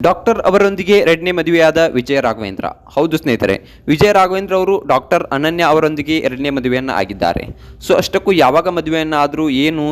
Doctor ಅವರೊಂದಿಗೆ ಎರಡನೇ ಮದುವೆಯಾದ ವಿಜಯ ರಾಘವೇಂದ್ರ. ಹೌದು ಸ್ನೇಹಿತರೆ, ವಿಜಯ ರಾಘವೇಂದ್ರ ಅವರು ಡಾಕ್ಟರ್ ಅನನ್ಯ ಅವರೊಂದಿಗೆ ಎರಡನೇ ಮದುವೆಯನ್ನು ಆಗಿದ್ದಾರೆ. ಸೊ ಅಷ್ಟಕ್ಕೂ ಯಾವಾಗ ಮದುವೆಯನ್ನು ಆದರೂ, ಏನು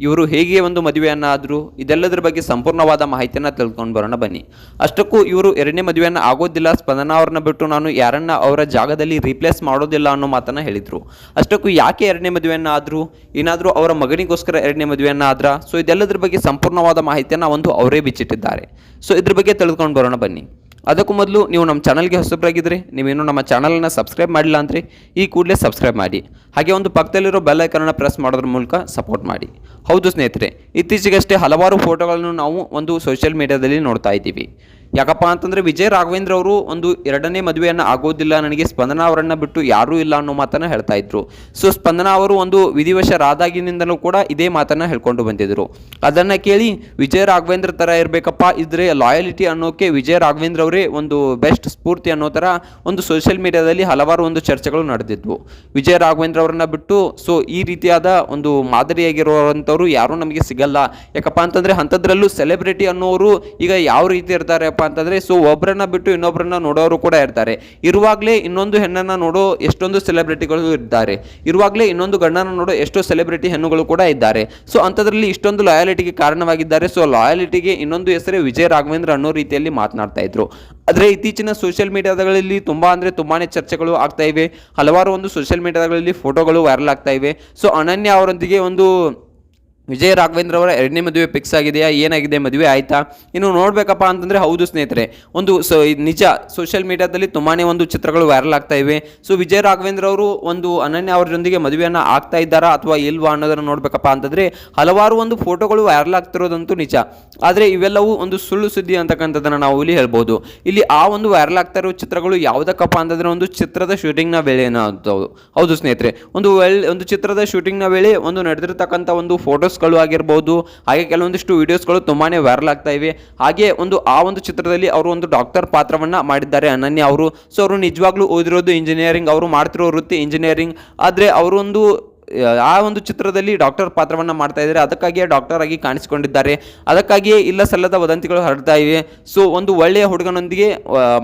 ಇವರು ಹೇಗೆ ಒಂದು ಮದುವೆಯನ್ನು ಆದರೂ, ಇದೆಲ್ಲದರ ಬಗ್ಗೆ ಸಂಪೂರ್ಣವಾದ ಮಾಹಿತಿಯನ್ನು ತಿಳ್ಕೊಂಡು ಬರೋಣ ಬನ್ನಿ. ಅಷ್ಟಕ್ಕೂ ಇವರು ಎರಡನೇ ಮದುವೆಯನ್ನು ಆಗೋದಿಲ್ಲ, ಸ್ಪಂದನಾ ಅವ್ರನ್ನ ಬಿಟ್ಟು ನಾನು ಯಾರನ್ನ ಅವರ ಜಾಗದಲ್ಲಿ ರೀಪ್ಲೇಸ್ ಮಾಡೋದಿಲ್ಲ ಅನ್ನೋ ಮಾತನ್ನು ಹೇಳಿದರು. ಅಷ್ಟಕ್ಕೂ ಯಾಕೆ ಎರಡನೇ ಮದುವೆಯನ್ನು ಆದರೂ, ಏನಾದರೂ ಅವರ ಮಗನಿಗೋಸ್ಕರ ಎರಡನೇ ಮದುವೆಯನ್ನು ಆದ್ರ, ಸೊ ಇದೆಲ್ಲದರ ಬಗ್ಗೆ ಸಂಪೂರ್ಣವಾದ ಮಾಹಿತಿಯನ್ನು ಅವರೇ ಬಿಚ್ಚಿಟ್ಟಿದ್ದಾರೆ. ಸೊ ಇದ್ರ ಬಗ್ಗೆ ತಿಳ್ಕೊಂಡು ಬರೋಣ ಬನ್ನಿ. ಅದಕ್ಕೂ ಮೊದಲು ನೀವು ನಮ್ಮ ಚಾನಲ್ಗೆ ಹೊಸಬರಾಗಿದ್ದರೆ, ನೀವೇನು ನಮ್ಮ ಚಾನಲನ್ನು ಸಬ್ಸ್ಕ್ರೈಬ್ ಮಾಡಿಲ್ಲ ಅಂದರೆ ಈ ಕೂಡಲೇ ಸಬ್ಸ್ಕ್ರೈಬ್ ಮಾಡಿ. ಹಾಗೆ ಒಂದು ಪಕ್ಕದಲ್ಲಿರೋ ಬೆಲ್ ಐಕಾನನ್ನು ಪ್ರೆಸ್ ಮಾಡೋದ್ರ ಮೂಲಕ ಸಪೋರ್ಟ್ ಮಾಡಿ. ಹೌದು ಸ್ನೇಹಿತರೆ, ಇತ್ತೀಚೆಗಷ್ಟೇ ಹಲವಾರು ಫೋಟೋಗಳನ್ನು ನಾವು ಒಂದು ಸೋಷಿಯಲ್ ಮೀಡಿಯಾದಲ್ಲಿ ನೋಡ್ತಾ ಇದ್ದೀವಿ. ಯಾಕಪ್ಪ ಅಂತಂದರೆ ವಿಜಯ ರಾಘವೇಂದ್ರ ಅವರು ಒಂದು ಎರಡನೇ ಮದುವೆಯನ್ನು ಆಗೋದಿಲ್ಲ, ನನಗೆ ಸ್ಪಂದನಾ ಅವರನ್ನು ಬಿಟ್ಟು ಯಾರೂ ಇಲ್ಲ ಅನ್ನೋ ಮಾತನ್ನು ಹೇಳ್ತಾ ಇದ್ರು. ಸೊ ಸ್ಪಂದನಾ ಅವರು ಒಂದು ವಿಧಿವಶರಾದಾಗಿನಿಂದಲೂ ಕೂಡ ಇದೇ ಮಾತನ್ನು ಹೇಳ್ಕೊಂಡು ಬಂದಿದ್ದರು. ಅದನ್ನು ಕೇಳಿ ವಿಜಯ ರಾಘವೇಂದ್ರ ಥರ ಇರಬೇಕಪ್ಪ, ಇದ್ರೆ ಲಾಯಲಿಟಿ ಅನ್ನೋಕ್ಕೆ ವಿಜಯ ರಾಘವೇಂದ್ರ ಅವರೇ ಒಂದು ಬೆಸ್ಟ್ ಸ್ಫೂರ್ತಿ ಅನ್ನೋ ಥರ ಒಂದು ಸೋಷಿಯಲ್ ಮೀಡಿಯಾದಲ್ಲಿ ಹಲವಾರು ಒಂದು ಚರ್ಚೆಗಳು ನಡೆದಿದ್ವು. ವಿಜಯ ರಾಘವೇಂದ್ರ ಅವರನ್ನ ಬಿಟ್ಟು ಸೊ ಈ ರೀತಿಯಾದ ಒಂದು ಮಾದರಿಯಾಗಿರುವಂಥವ್ರು ಯಾರೂ ನಮಗೆ ಸಿಗಲ್ಲ. ಯಾಕಪ್ಪ ಅಂತಂದರೆ ಅಂಥದ್ರಲ್ಲೂ ಸೆಲೆಬ್ರಿಟಿ ಅನ್ನೋರು ಈಗ ಯಾವ ರೀತಿ ಇರ್ತಾರೆ ಅಂತಂದ್ರೆ, ಸೊ ಒಬ್ಬರನ್ನ ಬಿಟ್ಟು ಇನ್ನೊಬ್ಬರನ್ನ ನೋಡೋರು ಕೂಡ ಇರ್ತಾರೆ. ಇರುವಾಗಲೇ ಇನ್ನೊಂದು ಹೆಣ್ಣನ್ನ ನೋಡೋ ಎಷ್ಟೊಂದು ಸೆಲೆಬ್ರಿಟಿಗಳು ಇದ್ದಾರೆ, ಇರುವಾಗಲೇ ಇನ್ನೊಂದು ಗಂಡನ ನೋಡೋ ಎಷ್ಟೋ ಸೆಲೆಬ್ರಿಟಿ ಹೆಣ್ಣುಗಳು ಕೂಡ ಇದ್ದಾರೆ. ಸೊ ಅಂಥದ್ರಲ್ಲಿ ಇಷ್ಟೊಂದು ಲಾಯಾಲಿಟಿಗೆ ಕಾರಣವಾಗಿದ್ದಾರೆ. ಸೊ ಲಾಯಾಲಿಟಿಗೆ ಇನ್ನೊಂದು ಹೆಸರೇ ವಿಜಯ ರಾಘವೇಂದ್ರ ಅನ್ನೋ ರೀತಿಯಲ್ಲಿ ಮಾತನಾಡ್ತಾ ಇದ್ರು. ಆದರೆ ಇತ್ತೀಚಿನ ಸೋಷಿಯಲ್ ಮೀಡಿಯಾಗಳಲ್ಲಿ ತುಂಬಾನೇ ಚರ್ಚೆಗಳು ಆಗ್ತಾ ಇವೆ. ಹಲವಾರು ಒಂದು ಸೋಷಿಯಲ್ ಮೀಡಿಯಾಗಳಲ್ಲಿ ಫೋಟೋಗಳು ವೈರಲ್ ಆಗ್ತಾ ಇವೆ. ಸೊ ಅನನ್ಯ ಅವರೊಂದಿಗೆ ಒಂದು ವಿಜಯ ರಾಘವೇಂದ್ರ ಅವರ ಎರಡನೇ ಮದುವೆ ಫಿಕ್ಸ್ ಆಗಿದೆಯಾ, ಏನಾಗಿದೆ, ಮದುವೆ ಆಯಿತಾ, ಇನ್ನು ನೋಡಬೇಕಪ್ಪ ಅಂತಂದರೆ ಹೌದು ಸ್ನೇಹಿತರೆ, ಒಂದು ನಿಜ ಸೋಷಿಯಲ್ ಮೀಡಿಯಾದಲ್ಲಿ ತುಂಬಾ ಒಂದು ಚಿತ್ರಗಳು ವೈರಲ್ ಆಗ್ತಾ ಇವೆ. ಸೊ ವಿಜಯ ರಾಘವೇಂದ್ರ ಅವರು ಒಂದು ಅನನ್ಯ ಅವರೊಂದಿಗೆ ಮದುವೆಯನ್ನು ಆಗ್ತಾ ಇದ್ದಾರಾ ಅಥವಾ ಇಲ್ವಾ ಅನ್ನೋದನ್ನು ನೋಡಬೇಕಪ್ಪ ಅಂತಂದರೆ ಹಲವಾರು ಒಂದು ಫೋಟೋಗಳು ವೈರಲ್ ಆಗ್ತಿರೋದಂತೂ ನಿಜ. ಆದರೆ ಇವೆಲ್ಲವೂ ಒಂದು ಸುಳ್ಳು ಸುದ್ದಿ ಅಂತಕ್ಕಂಥದ್ದನ್ನು ನಾವು ಇಲ್ಲಿ ಹೇಳ್ಬೋದು. ಇಲ್ಲಿ ಆ ಒಂದು ವೈರಲ್ ಆಗ್ತಾ ಇರೋ ಚಿತ್ರಗಳು ಯಾವುದಕ್ಕಪ್ಪ ಅಂತಂದರೆ ಒಂದು ಚಿತ್ರದ ಶೂಟಿಂಗ್ನ ವೇಳೆನ ಅಂತವು. ಹೌದು ಸ್ನೇಹಿತರೆ, ಒಂದು ಚಿತ್ರದ ಶೂಟಿಂಗ್ನ ವೇಳೆ ಒಂದು ನಡೆದಿರ್ತಕ್ಕಂಥ ಒಂದು ಫೋಟೋಸ್ ಆಗಿರಬಹುದು. ಹಾಗೆ ಕೆಲವೊಂದಿಷ್ಟು ವಿಡಿಯೋಸ್ಗಳು ತುಂಬಾನೇ ವೈರಲ್ ಆಗ್ತಾ ಇವೆ. ಹಾಗೆ ಆ ಒಂದು ಚಿತ್ರದಲ್ಲಿ ಅವರು ಒಂದು ಡಾಕ್ಟರ್ ಪಾತ್ರವನ್ನ ಮಾಡಿದ್ದಾರೆ ಅನನ್ಯ ಅವರು. ಸೊ ಅವರು ನಿಜವಾಗ್ಲೂ ಓದಿರೋದು ಇಂಜಿನಿಯರಿಂಗ್, ಅವರು ಮಾಡ್ತಿರೋ ವೃತ್ತಿ ಇಂಜಿನಿಯರಿಂಗ್. ಆದರೆ ಅವರೊಂದು ಆ ಒಂದು ಚಿತ್ರದಲ್ಲಿ ಡಾಕ್ಟರ್ ಪಾತ್ರವನ್ನು ಮಾಡ್ತಾ ಇದ್ದಾರೆ, ಅದಕ್ಕಾಗಿಯೇ ಡಾಕ್ಟರ್ ಆಗಿ ಕಾಣಿಸಿಕೊಂಡಿದ್ದಾರೆ. ಅದಕ್ಕಾಗಿಯೇ ಇಲ್ಲ ಸಲ್ಲದ ವದಂತಿಗಳು ಹರಡ್ತಾ ಇವೆ. ಸೊ ಒಂದು ಒಳ್ಳೆಯ ಹುಡುಗನೊಂದಿಗೆ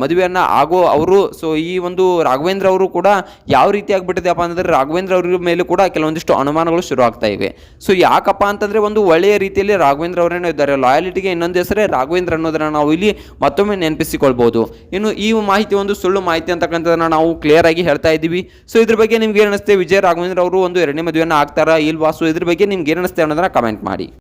ಮದುವೆಯನ್ನು ಆಗೋ ಅವರು, ಸೊ ಈ ಒಂದು ರಾಘವೇಂದ್ರ ಅವರು ಕೂಡ ಯಾವ ರೀತಿ ಆಗಿಬಿಟ್ಟಿದೆಯಪ್ಪ ಅಂತಂದರೆ ರಾಘವೇಂದ್ರ ಅವ್ರ ಮೇಲೂ ಕೂಡ ಕೆಲವೊಂದಿಷ್ಟು ಅನುಮಾನಗಳು ಶುರು ಆಗ್ತಾ ಇವೆ. ಸೊ ಯಾಕಪ್ಪ ಅಂತಂದರೆ ಒಂದು ಒಳ್ಳೆಯ ರೀತಿಯಲ್ಲಿ ರಾಘವೇಂದ್ರ ಅವರೇನೋ ಇದ್ದಾರೆ, ಲಾಯಾಲಿಟಿಗೆ ಇನ್ನೊಂದು ಹೆಸರೇ ರಾಘವೇಂದ್ರ ಅನ್ನೋದನ್ನು ನಾವು ಇಲ್ಲಿ ಮತ್ತೊಮ್ಮೆ ನೆನಪಿಸಿಕೊಳ್ಬೋದು. ಇನ್ನು ಈ ಮಾಹಿತಿ ಒಂದು ಸುಳ್ಳು ಮಾಹಿತಿ ಅಂತಕ್ಕಂಥದ್ದನ್ನು ನಾವು ಕ್ಲಿಯರ್ ಆಗಿ ಹೇಳ್ತಾ ಇದ್ದೀವಿ. ಸೊ ಇದ್ರ ಬಗ್ಗೆ ನಿಮ್ಗೆ ಏನಿಸುತ್ತೆ, ವಿಜಯ ರಾಘವೇಂದ್ರ ಅವರು ಒಂದು ಎರಡನೇ ಮದುವೆಯನ್ನು ಆಗ್ತಾರಾ ಇಲ್ವಾ, ಸೊ ಇದ್ರ ಬಗ್ಗೆ ನಿಮ್ಗೆ ಏನು ಅನಿಸುತ್ತೆ ಅನ್ನೋದನ್ನ ಕಮೆಂಟ್ ಮಾಡಿ.